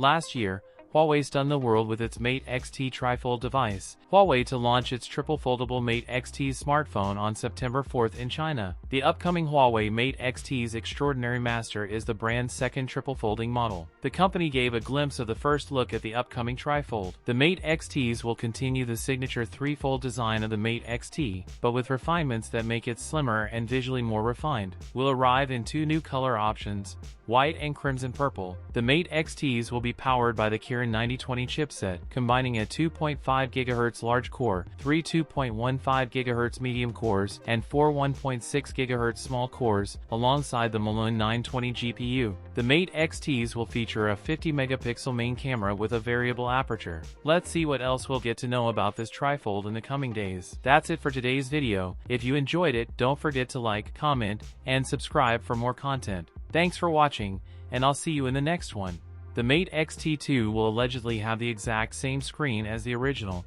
Last year, Huawei stunned the world with its Mate XT tri-fold device. Huawei to launch its triple-foldable Mate XT smartphone on September 4th in China. The upcoming Huawei Mate XT's extraordinary master is the brand's second triple-folding model. The company gave a glimpse of the first look at the upcoming tri-fold. The Mate XTs will continue the signature three-fold design of the Mate XT, but with refinements that make it slimmer and visually more refined. Will arrive in two new color options, white and crimson purple. The Mate XTs will be powered by the Kirin 9020 chipset, combining a 2.5 GHz large core, three 2.15 GHz medium cores, and four 1.6 GHz small cores, alongside the Malone 920 GPU. The Mate XTs will feature a 50-megapixel main camera with a variable aperture. Let's see what else we'll get to know about this trifold in the coming days. That's it for today's video. If you enjoyed it, don't forget to like, comment, and subscribe for more content. Thanks for watching, and I'll see you in the next one. The Mate XT2 will allegedly have the exact same screen as the original,